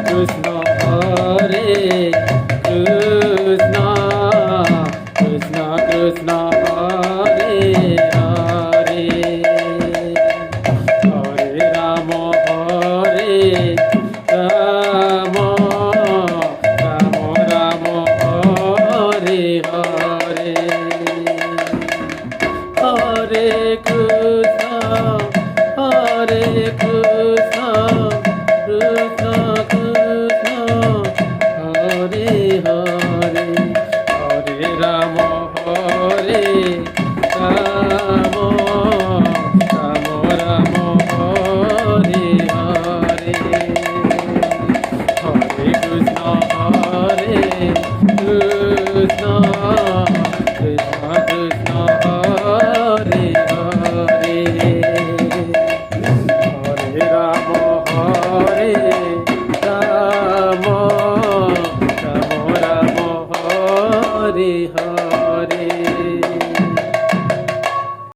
Krishna Hare Krishna Krishna Krishna Hare Hare Hare Ram Ram Ram Ram Hare Hare Hare Krishna Hare Krishna Krishna Krishna Hare Hare Hare Ram Ram Ram Ram